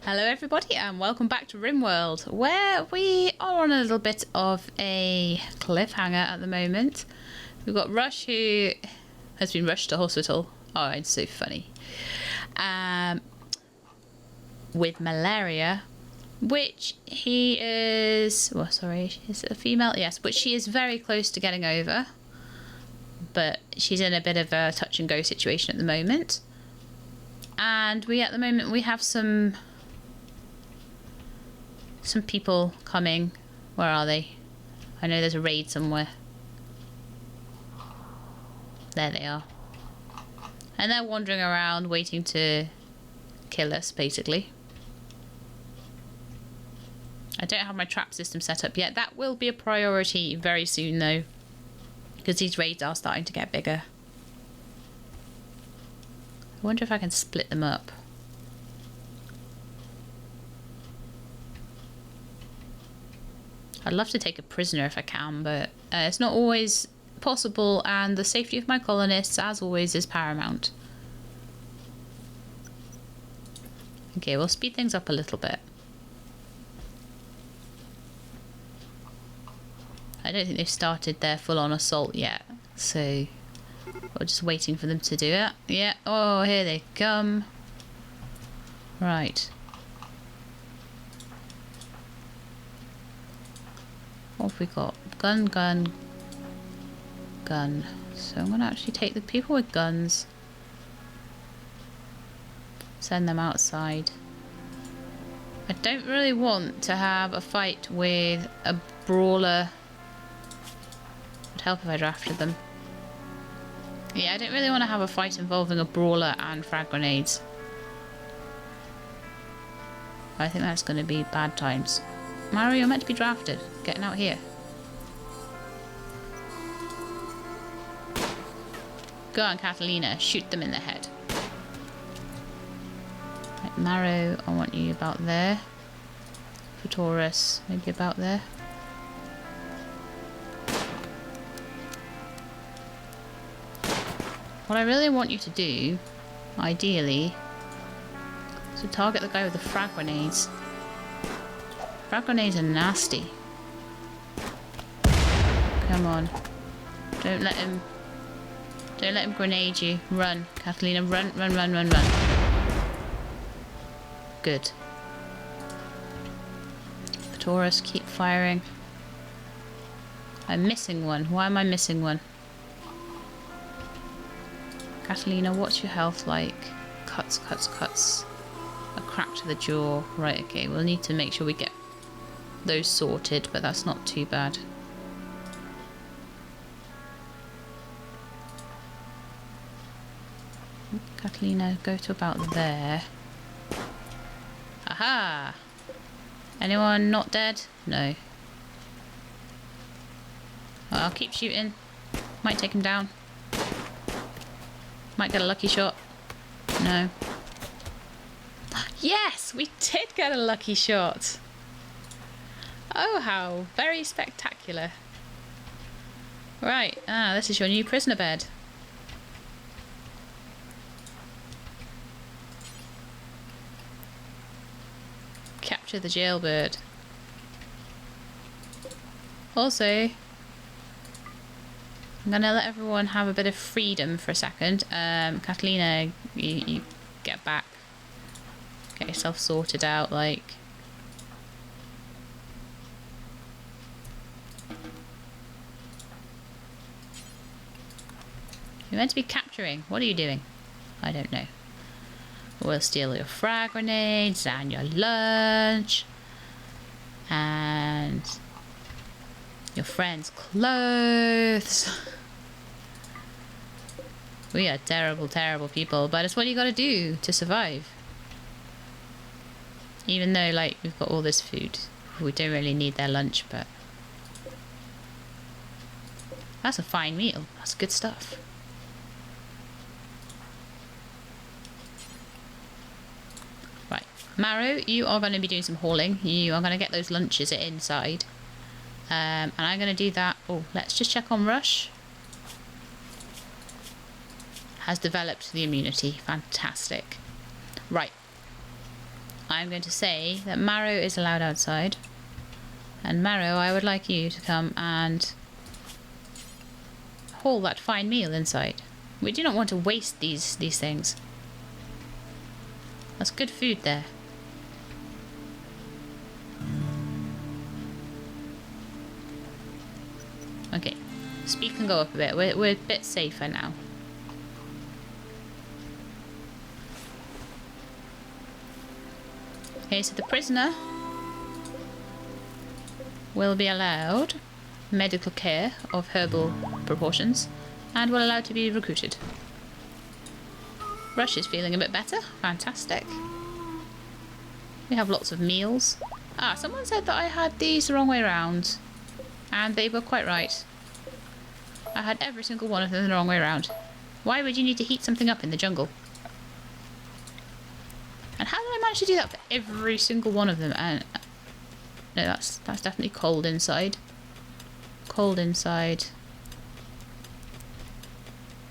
Hello everybody and welcome back to Rimworld, where we are on a little bit of a cliffhanger at the moment. We've got Rush, who has been rushed to hospital. Oh, it's so funny. With malaria, which he is... well, sorry, is it a female? Yes, which she is very close to getting over. But she's in a bit of a touch and go situation at the moment. And at the moment we have some people coming. Where are they? I know there's a raid somewhere. There they are. And they're wandering around waiting to kill us, basically. I don't have my trap system set up yet. That will be a priority very soon though, because these raids are starting to get bigger. I wonder if I can split them up. I'd love to take a prisoner if I can, but it's not always possible, and the safety of my colonists, as always, is paramount. Okay, we'll speed things up a little bit. I don't think they've started their full-on assault yet, so we're just waiting for them to do it. Yeah, oh, here they come. Right. What have we got? Gun, gun, gun. So I'm going to actually take the people with guns. Send them outside. I don't really want to have a fight with a brawler. It would help if I drafted them. Yeah, I don't really want to have a fight involving a brawler and frag grenades. I think that's going to be bad times. Mario, you're meant to be drafted. Getting out here. Go on, Catalina. Shoot them in the head. Right, Mario, I want you about there. For Taurus, maybe about there. What I really want you to do, ideally, is to target the guy with the frag grenades. Frag grenades are nasty. Come on. Don't let him grenade you. Run, Catalina, run, run, run, run, run. Good. Taurus, keep firing. I'm missing one. Why am I missing one? Catalina, what's your health like? Cuts, cuts, cuts. A crack to the jaw. Right, okay, we'll need to make sure we get those sorted, but that's not too bad. Catalina, go to about there. Aha! Anyone not dead? No. Well, I'll keep shooting. Might take him down. Might get a lucky shot. No. Yes! We did get a lucky shot! Oh, how very spectacular. Right, this is your new prisoner bed. Capture the jailbird. Also, I'm gonna let everyone have a bit of freedom for a second. Catalina, you get back. Get yourself sorted out, like. You're meant to be capturing. What are you doing? I don't know. We'll steal your frag grenades and your lunch. And your friend's clothes. We are terrible, terrible people, but it's what you gotta do to survive. Even though, like, we've got all this food. We don't really need their lunch, but... that's a fine meal. That's good stuff. Right. Maru, you are going to be doing some hauling. You are going to get those lunches inside. And I'm going to do that. Oh, let's just check on Rush. Has developed the immunity. Fantastic. Right. I'm going to say that Marrow is allowed outside. And Marrow, I would like you to come and haul that fine meal inside. We do not want to waste these things. That's good food there. Okay, speed can go up a bit. We're a bit safer now. Okay, so the prisoner will be allowed medical care of herbal proportions and will allow to be recruited. Rush is feeling a bit better. Fantastic. We have lots of meals. Ah, someone said that I had these the wrong way around. And they were quite right. I had every single one of them the wrong way around. Why would you need to heat something up in the jungle? And how did I manage to do that for every single one of them? And no, that's definitely cold inside. Cold inside.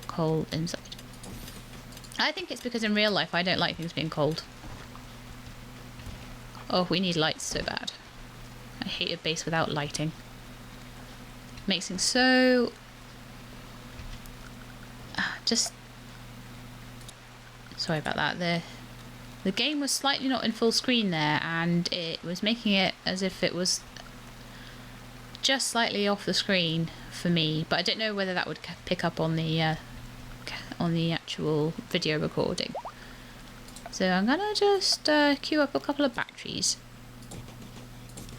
Cold inside. I think it's because in real life I don't like things being cold. Oh, we need lights so bad. I hate a base without lighting. Makes things so... just... Sorry about that. The game was slightly not in full screen there, and it was making it as if it was just slightly off the screen for me, but I don't know whether that would pick up on the actual video recording. So I'm gonna just queue up a couple of batteries.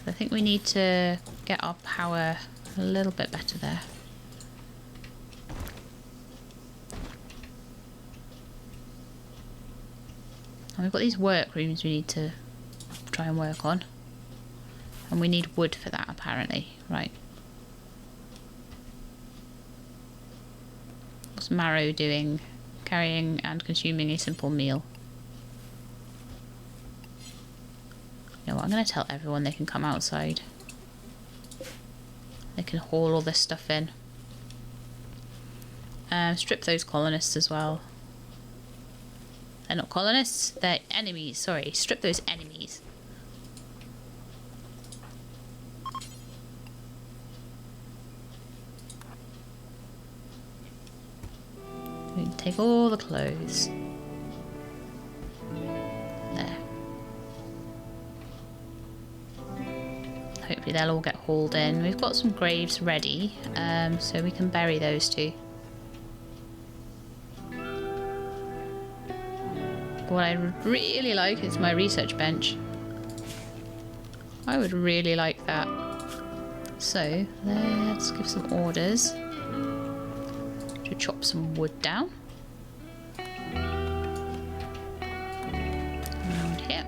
I think we need to get our power a little bit better there. And we've got these workrooms we need to try and work on. And we need wood for that, apparently. Right. What's Marrow doing? Carrying and consuming a simple meal. You know what, I'm going to tell everyone they can come outside. They can haul all this stuff in. Strip those colonists as well. They're not colonists, they're enemies. Sorry, strip those enemies. We can take all the clothes. There. Hopefully they'll all get hauled in. We've got some graves ready, so we can bury those too. What I would really like is my research bench. I would really like that. So, let's give some orders to chop some wood down. Around here.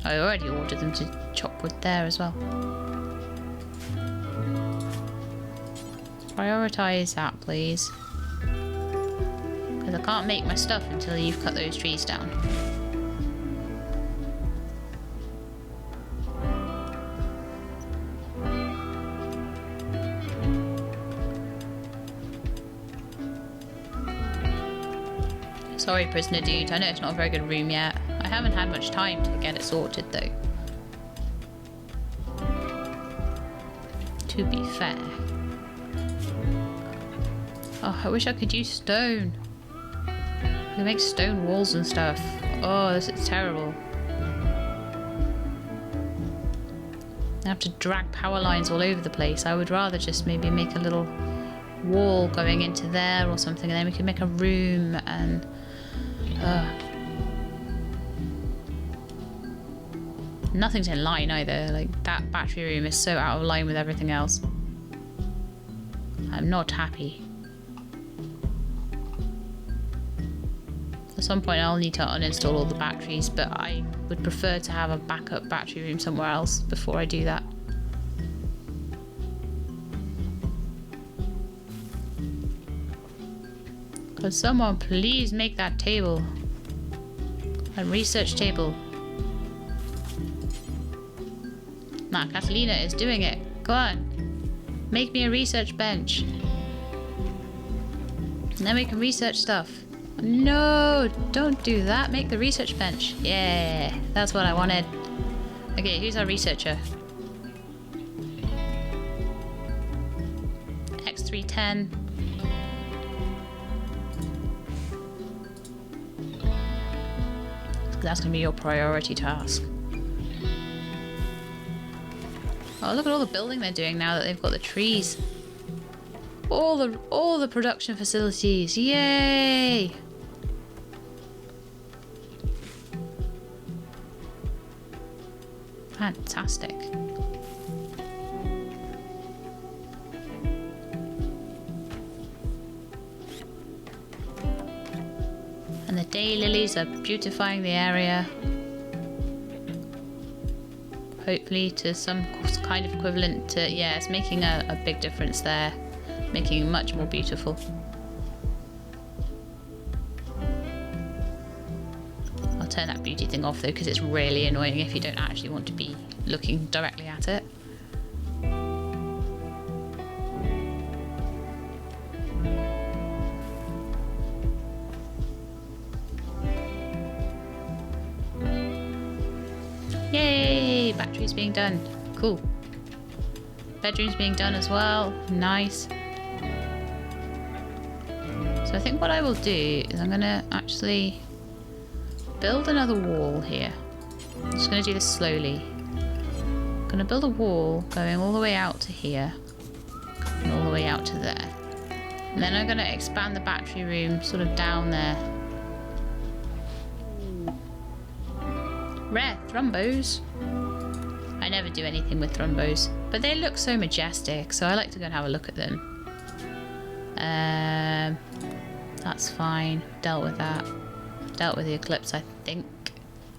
I already ordered them to chop wood there as well. Prioritise that, please. Because I can't make my stuff until you've cut those trees down. Sorry, prisoner dude. I know it's not a very good room yet. I haven't had much time to get it sorted, though. To be fair. Oh, I wish I could use stone. I can make stone walls and stuff. Oh, this is terrible. I have to drag power lines all over the place. I would rather just maybe make a little wall going into there or something, and then we can make a room and... Nothing's in line either. Like, that battery room is so out of line with everything else. I'm not happy. At some point I'll need to uninstall all the batteries, but I would prefer to have a backup battery room somewhere else before I do that. Could someone please make that table? A research table. Nah, Catalina is doing it. Go on. Make me a research bench. And then we can research stuff. No, don't do that. Make the research bench. Yeah, that's what I wanted. Okay, who's our researcher? X310. That's going to be your priority task. Oh, look at all the building they're doing now that they've got the trees. All the production facilities. Yay! Fantastic. And the daylilies are beautifying the area. Hopefully to some kind of equivalent to, yeah, it's making a big difference there. Making it much more beautiful. I'll turn that beauty thing off though, because it's really annoying if you don't actually want to be looking directly at it. Yay! Batteries being done. Cool. Bedrooms being done as well. Nice. So I think what I will do is I'm going to actually build another wall here. I'm just going to do this slowly. I'm going to build a wall going all the way out to here and all the way out to there. And then I'm going to expand the battery room sort of down there. Rare thrumbos. I never do anything with thrumbos, but they look so majestic, so I like to go and have a look at them. That's fine. Dealt with that. Dealt with the eclipse, I think.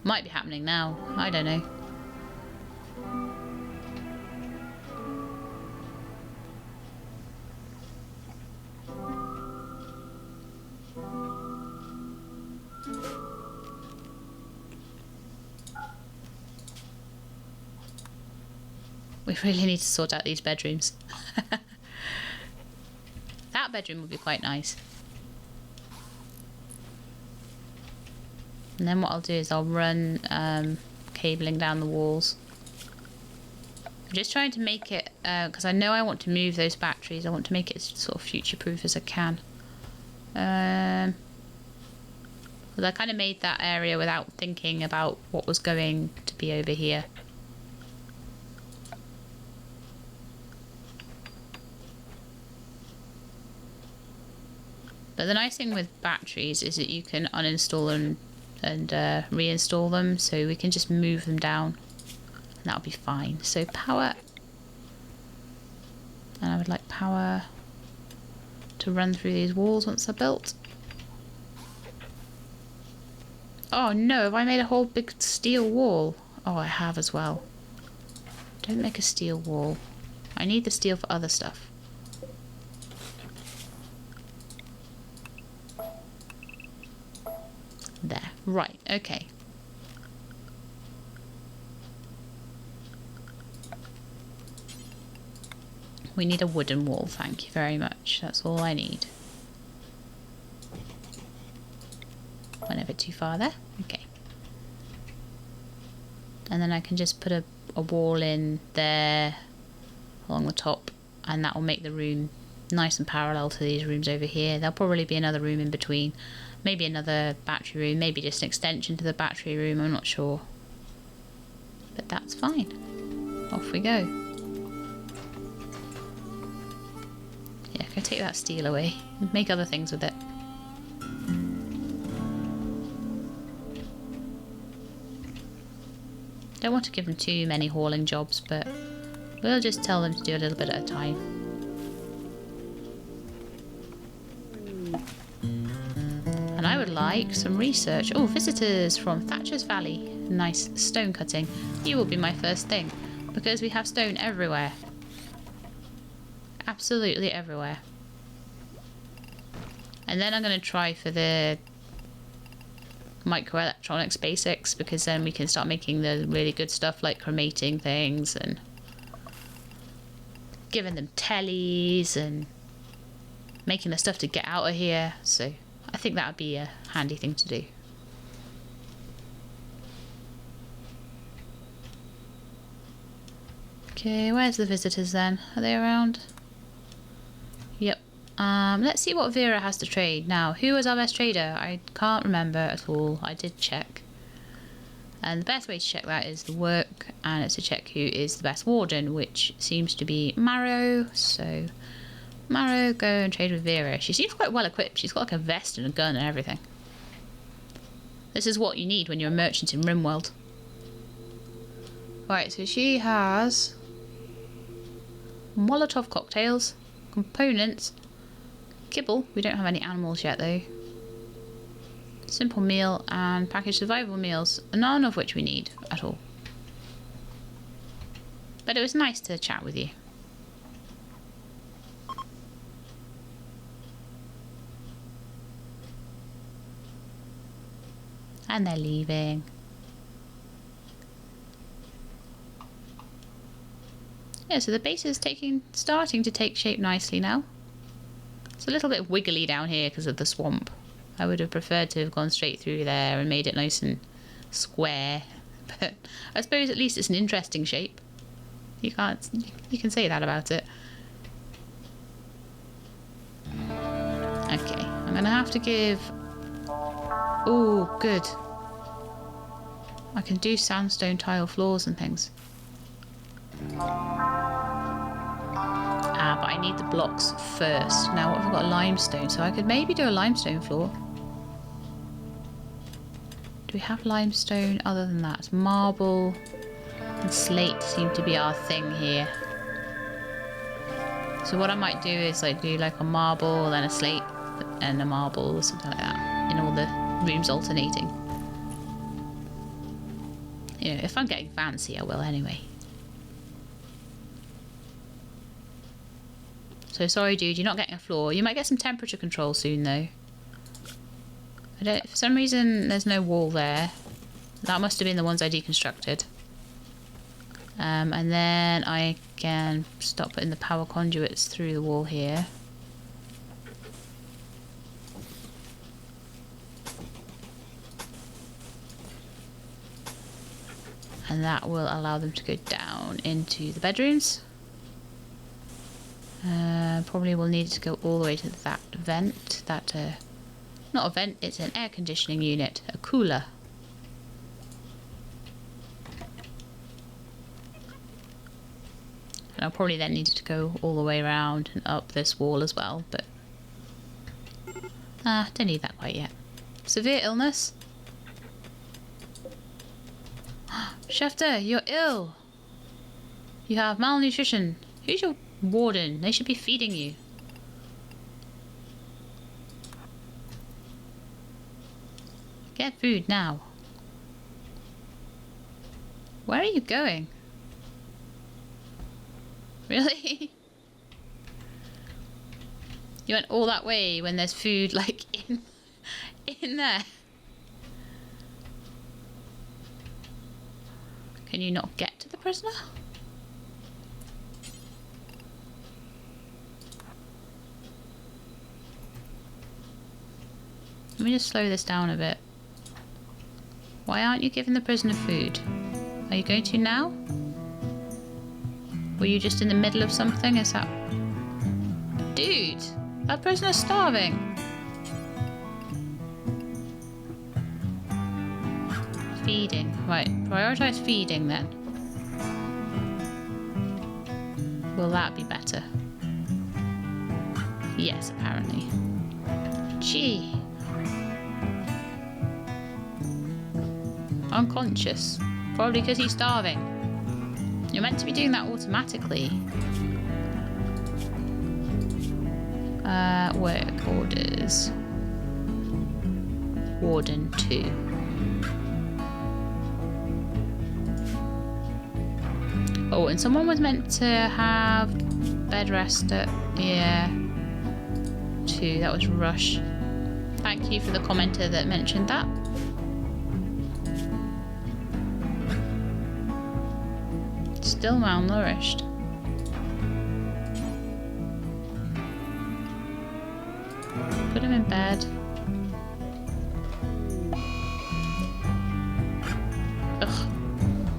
Might be happening now. I don't know. We really need to sort out these bedrooms. That bedroom would be quite nice. And then what I'll do is I'll run cabling down the walls. I'm just trying to make it, because I know I want to move those batteries. I want to make it as sort of future-proof as I can. Because I kind of made that area without thinking about what was going to be over here. But the nice thing with batteries is that you can uninstall them and reinstall them, so we can just move them down and that'll be fine. So power, and I would like power to run through these walls once they're built. Oh no, have I made a whole big steel wall? Oh, I have as well. Don't make a steel wall. I need the steel for other stuff. There. Right, okay. We need a wooden wall, thank you very much. That's all I need. Went a bit too far there. Okay. And then I can just put a wall in there along the top, and that will make the room nice and parallel to these rooms over here. There'll probably be another room in between. Maybe another battery room, maybe just an extension to the battery room, I'm not sure. But that's fine. Off we go. Yeah, go take that steel away and make other things with it. Don't want to give them too many hauling jobs, but we'll just tell them to do a little bit at a time. And I would like some research. Oh, visitors from Thatcher's Valley. Nice stone cutting. You will be my first thing, because we have stone everywhere. Absolutely everywhere. And then I'm going to try for the microelectronics basics, because then we can start making the really good stuff like cremating things and giving them tellies and making the stuff to get out of here. So I think that would be a handy thing to do. Okay, where's the visitors then? Are they around? Yep. Let's see what Vera has to trade. Now, who was our best trader? I can't remember at all. I did check. And the best way to check that is the work, and it's to check who is the best warden, which seems to be Marrow. So, Marrow, go and trade with Vera. She seems quite well equipped. She's got like a vest and a gun and everything. This is what you need when you're a merchant in Rimworld. Right, so she has Molotov cocktails, components, kibble. We don't have any animals yet though. Simple meal and packaged survival meals, none of which we need at all. But it was nice to chat with you. And they're leaving. Yeah, so the base is starting to take shape nicely now. It's a little bit wiggly down here because of the swamp. I would have preferred to have gone straight through there and made it nice and square. But I suppose at least it's an interesting shape. You can say that about it. Okay, I'm gonna have to give... Oh, good. I can do sandstone tile floors and things. Ah, but I need the blocks first. Now, what have I got? Limestone, so I could maybe do a limestone floor. Do we have limestone other than that? Marble and slate seem to be our thing here. So what I might do is like do like a marble, then a slate, and a marble or something like that. In all the rooms alternating. You know, if I'm getting fancy, I will anyway. So sorry, dude, you're not getting a floor. You might get some temperature control soon, though. For some reason, there's no wall there. That must have been the ones I deconstructed. And then I can stop putting the power conduits through the wall here. And that will allow them to go down into the bedrooms. Probably will need to go all the way to that vent. Not a vent, it's an air conditioning unit, a cooler. And I'll probably then need to go all the way around and up this wall as well, but don't need that quite yet. Severe illness. Schefter, you're ill. You have malnutrition. Who's your warden? They should be feeding you. Get food now. Where are you going? Really? You went all that way when there's food like in there. Can you not get to the prisoner? Let me just slow this down a bit. Why aren't you giving the prisoner food? Are you going to now? Were you just in the middle of something? Is that... Dude! That prisoner's starving! Feeding. Right, prioritise feeding then. Will that be better? Yes, apparently. Gee. Unconscious. Probably because he's starving. You're meant to be doing that automatically. Work orders. Warden 2. Oh, and someone was meant to have bed rest at, yeah, 2. That was Rush. Thank you for the commenter that mentioned that. Still malnourished. Put him in bed.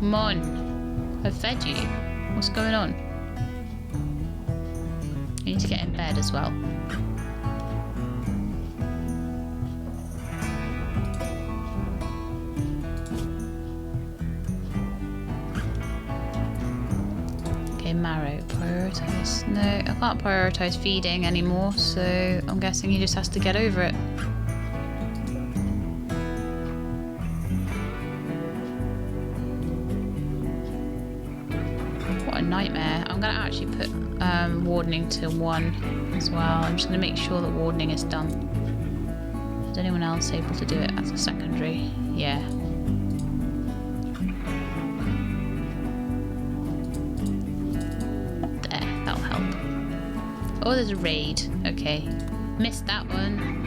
Come on. I've fed you. What's going on? You need to get in bed as well. Okay, marrow. Prioritise. No, I can't prioritise feeding anymore, so I'm guessing he just has to get over it. Nightmare. I'm going to actually put wardening to 1 as well. I'm just going to make sure that wardening is done. Is anyone else able to do it as a secondary? Yeah. There, that'll help. Oh, there's a raid. Okay. Missed that one.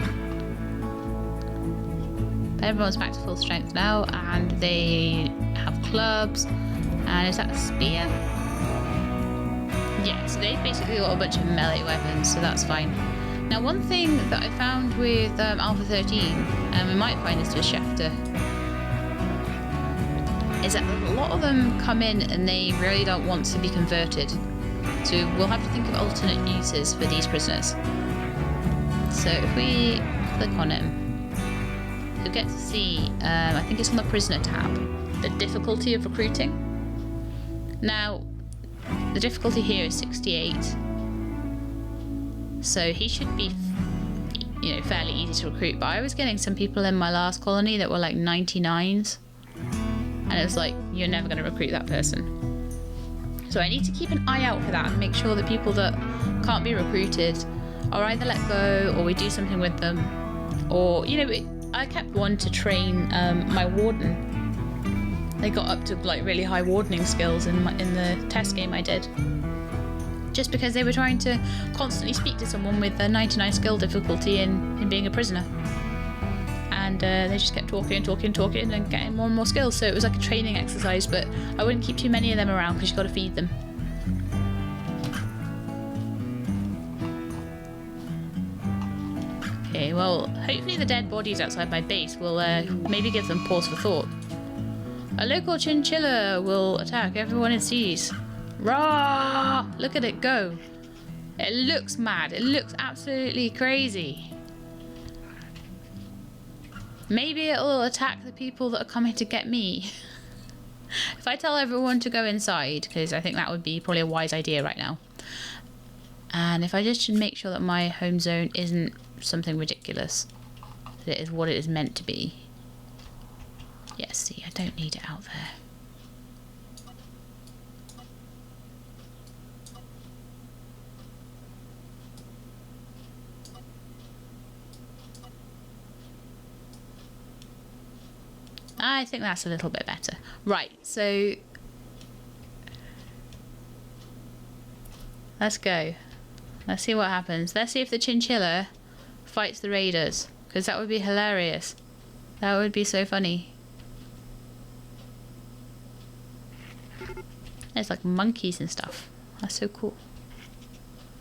But everyone's back to full strength now, and they have clubs. And is that a spear? Yeah, so they've basically got a bunch of melee weapons, so that's fine. Now, one thing that I found with Alpha 13, and we might find this with Schefter, is that a lot of them come in and they really don't want to be converted. So we'll have to think of alternate uses for these prisoners. So if we click on him, you'll get to see, I think it's on the prisoner tab, the difficulty of recruiting. Now, the difficulty here is 68, so he should be, you know, fairly easy to recruit. But I was getting some people in my last colony that were like 99s, and it was like, you're never going to recruit that person. So I need to keep an eye out for that and make sure that people that can't be recruited are either let go or we do something with them, or, you know, I kept one to train my warden. They got up to like really high wardening skills in the test game I did. Just because they were trying to constantly speak to someone with a 99 skill difficulty in being a prisoner. And they just kept talking and getting more and more skills. So it was like a training exercise, but I wouldn't keep too many of them around because you've got to feed them. Okay, well, hopefully the dead bodies outside my base will maybe give them pause for thought. A local chinchilla will attack everyone it sees. Rah! Look at it go. It looks mad. It looks absolutely crazy. Maybe it'll attack the people that are coming to get me. If I tell everyone to go inside, because I think that would be probably a wise idea right now. And if I just should make sure that my home zone isn't something ridiculous. That it is what it is meant to be. Yes, see, I don't need it out there. I think that's a little bit better. Right, so let's go. Let's see what happens. Let's see if the chinchilla fights the raiders, because that would be hilarious. That would be so funny. There's like monkeys and stuff. That's so cool.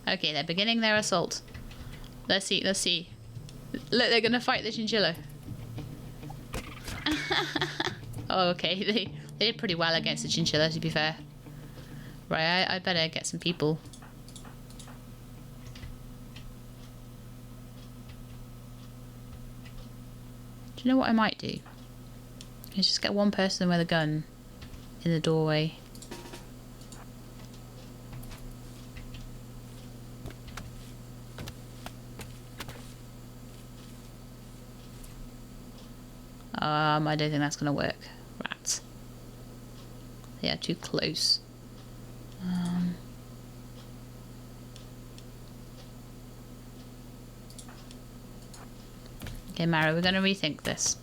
Okay, they're beginning their assault. Let's see, let's see. Look, they're gonna fight the chinchilla. Oh, okay, they did pretty well against the chinchilla, to be fair. Right, I better get some people. Do you know what I might do? Is just get one person with a gun in the doorway. I don't think that's going to work. Rats. They are too close. Okay, Mara, we're going to rethink this.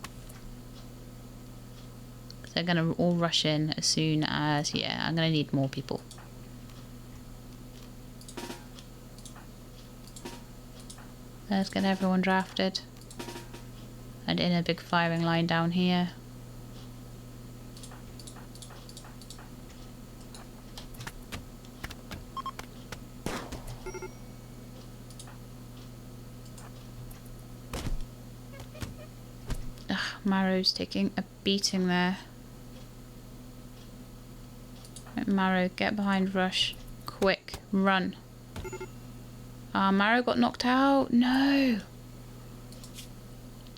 They're going to all rush in as soon as... Yeah, I'm going to need more people. Let's get everyone drafted. And in a big firing line down here. Ugh, Marrow's taking a beating there. Right, Marrow, get behind Rush. Quick, run. Ah, Marrow got knocked out. No.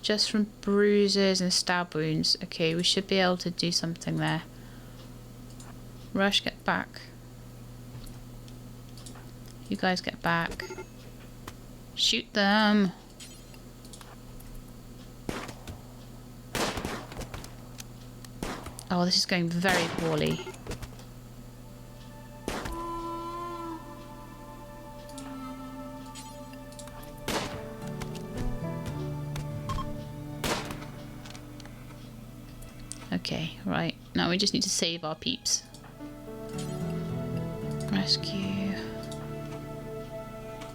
Just from bruises and stab wounds. Okay, we should be able to do something there. Rush, get back. You guys get back. Shoot them. Oh, this is going very poorly. Okay, right. Now we just need to save our peeps. Rescue.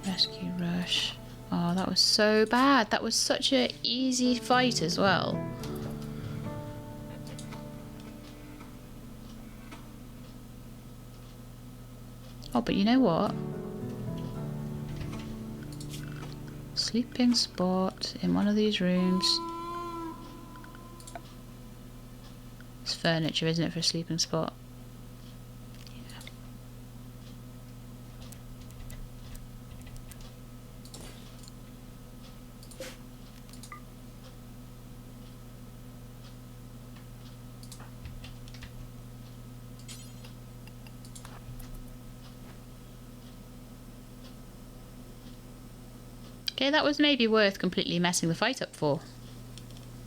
Rescue Rush. Oh, that was so bad. That was such an easy fight as well. Oh, but you know what? Sleeping spot in one of these rooms. It's furniture, isn't it, for a sleeping spot? Yeah. Okay, that was maybe worth completely messing the fight up for.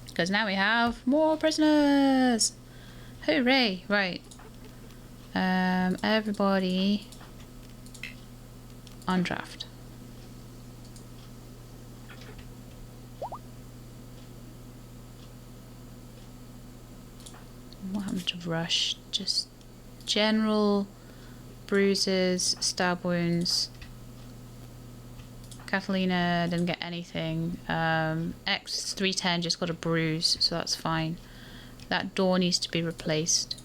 Because now we have more prisoners! Hooray! Right. Everybody on draft. What happened to Rush? Just general bruises, stab wounds. Catalina didn't get anything. X310 just got a bruise, so that's fine. That door needs to be replaced.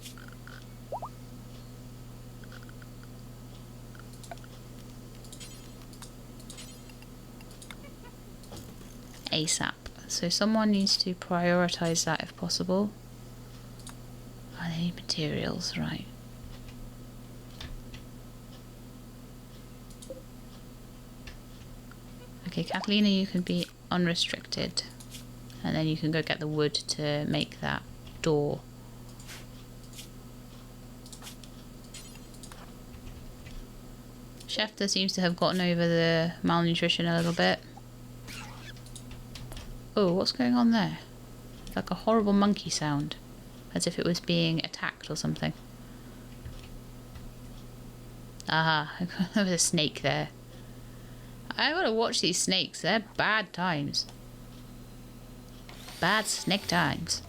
ASAP. So someone needs to prioritize that if possible. Oh, they need materials, right. Okay, Catalina, you can be unrestricted. And then you can go get the wood to make that door. Schefter seems to have gotten over the malnutrition a little bit. Oh, what's going on there? Like a horrible monkey sound. As if it was being attacked or something. Aha, there was a snake there. I gotta watch these snakes, they're bad times. Bad snake times.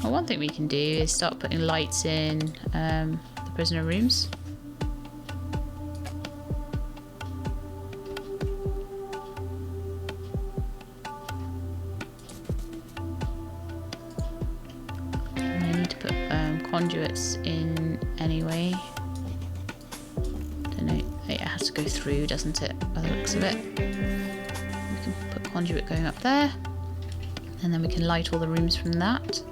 Well, one thing we can do is start putting lights in the prisoner rooms. Conduits in anyway. Don't know. It has to go through, doesn't it? By the looks of it. We can put conduit going up there, and then we can light all the rooms from that.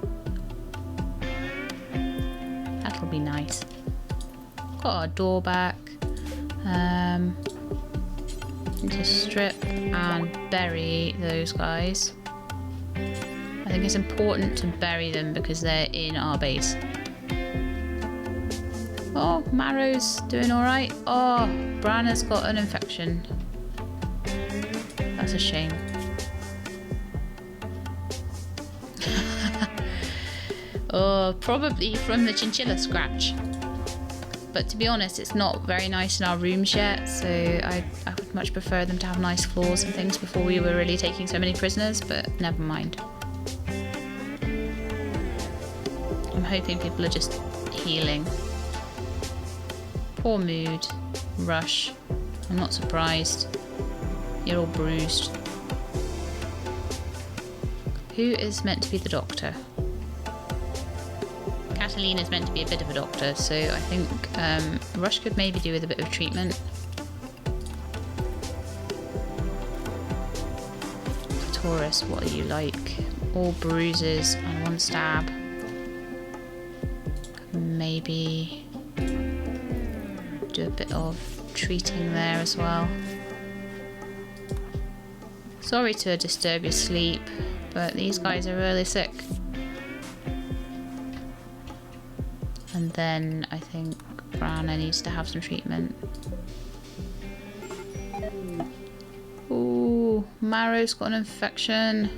That'll be nice. Got our door back. Need to strip and bury those guys. I think it's important to bury them because they're in our base. Oh, Marrow's doing alright. Oh, Branna's got an infection. That's a shame. Oh, probably from the chinchilla scratch. But to be honest, it's not very nice in our rooms yet, so I would much prefer them to have nice floors and things before we were really taking so many prisoners, but never mind. I'm hoping people are just healing. Poor mood. Rush. I'm not surprised. You're all bruised. Who is meant to be the doctor? Catalina's meant to be a bit of a doctor, so I think Rush could maybe do with a bit of treatment. Taurus, what are you like? All bruises and 1 stab. Maybe do a bit of treating there as well. Sorry to disturb your sleep, but these guys are really sick. And then I think Brana needs to have some treatment. Ooh, Marrow's got an infection.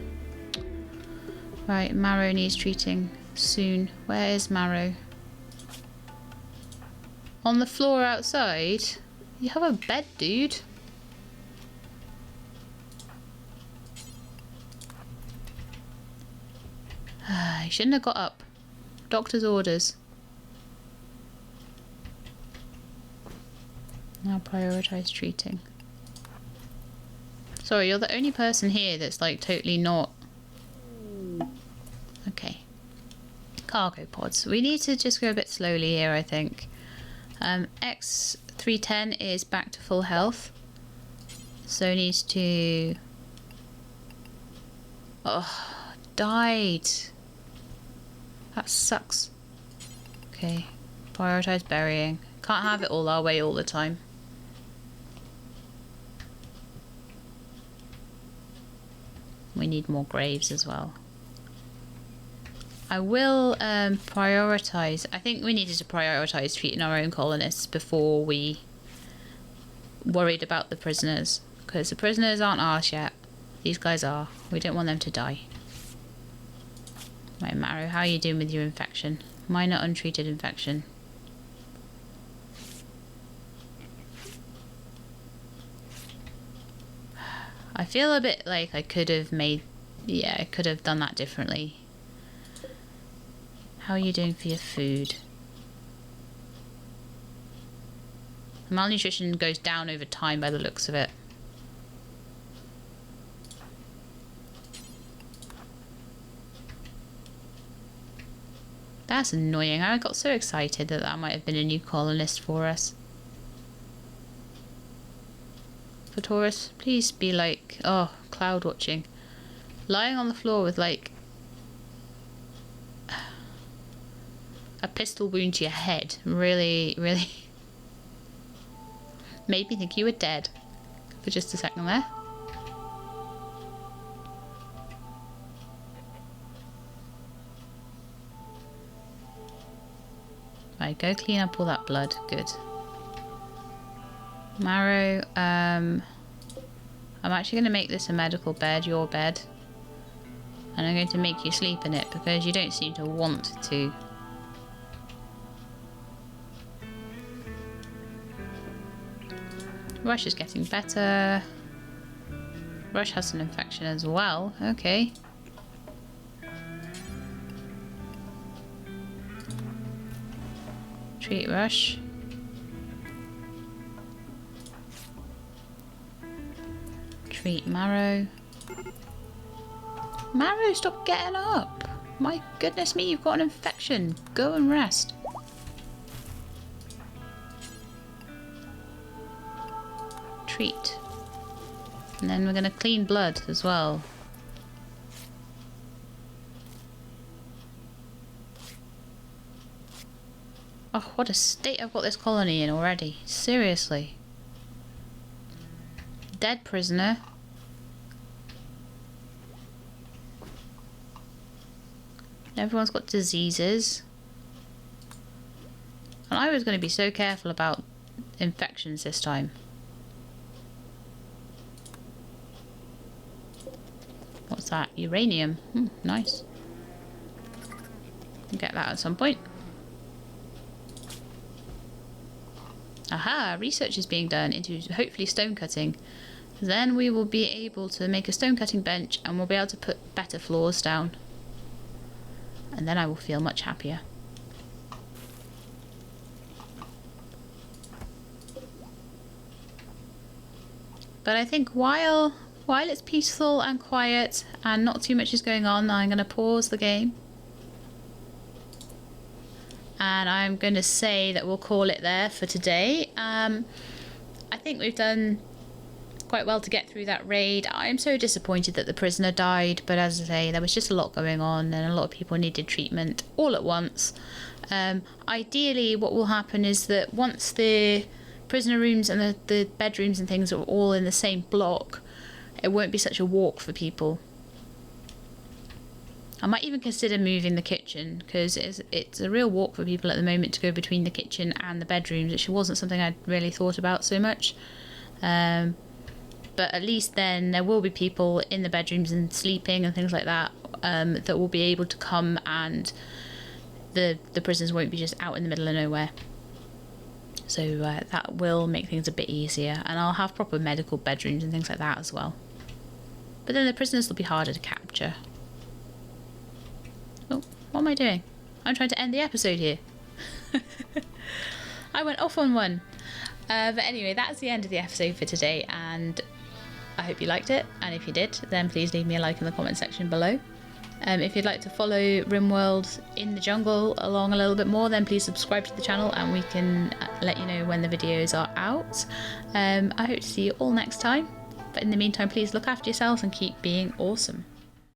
Right, Marrow needs treating soon. Where is Marrow? On the floor outside? You have a bed, dude. He shouldn't have got up. Doctor's orders. Now prioritise treating. Sorry, you're the only person here that's like totally not... Okay. Cargo pods. We need to just go a bit slowly here, I think. X310 is back to full health. So needs to... Oh, died. That sucks. Okay. Prioritise burying. Can't have it all our way all the time. We need more graves as well. I will prioritise. I think we needed to prioritise treating our own colonists before we worried about the prisoners. Because the prisoners aren't ours yet. These guys are. We don't want them to die. Right, Marrow, how are you doing with your infection? Minor untreated infection. I feel a bit like I could have made... Yeah, I could have done that differently. How are you doing for your food? Malnutrition goes down over time by the looks of it. That's annoying. I got so excited that that might have been a new colonist for us. For Taurus, please be like, oh, cloud watching. Lying on the floor with like a pistol wound to your head really, really made me think you were dead for just a second there. Right, go clean up all that blood. Good. Marrow, I'm actually going to make this a medical bed, your bed. And I'm going to make you sleep in it because you don't seem to want to. Rush is getting better. Rush has an infection as well. Okay. Treat Rush. Treat Marrow. Marrow, stop getting up. My goodness me, you've got an infection. Go and rest. Treat. And then we're going to clean blood as well. Oh, what a state I've got this colony in already. Seriously. Dead prisoner. Everyone's got diseases. And I was going to be so careful about infections this time. What's that? Uranium. Nice. Get that at some point. Aha! Research is being done into hopefully stone cutting. Then we will be able to make a stone cutting bench and we'll be able to put better floors down. And then I will feel much happier. But I think while it's peaceful and quiet and not too much is going on, I'm going to pause the game. And I'm going to say that we'll call it there for today. I think we've done quite well to get through that raid. I'm so disappointed that the prisoner died, but as I say, there was just a lot going on and a lot of people needed treatment all at once. Ideally, what will happen is that once the prisoner rooms and the bedrooms and things are all in the same block, it won't be such a walk for people. I might even consider moving the kitchen, because it's a real walk for people at the moment to go between the kitchen and the bedrooms, which wasn't something I'd really thought about so much. But at least then there will be people in the bedrooms and sleeping and things like that, that will be able to come, and the prisoners won't be just out in the middle of nowhere. So that will make things a bit easier, and I'll have proper medical bedrooms and things like that as well. But then the prisoners will be harder to capture. Oh, what am I doing? I'm trying to end the episode here. I went off on one. But anyway, that's the end of the episode for today, and I hope you liked it. And if you did, then please leave me a like in the comment section below. If you'd like to follow Rimworld in the jungle along a little bit more, then please subscribe to the channel and we can let you know when the videos are out. I hope to see you all next time. But in the meantime, please look after yourselves and keep being awesome.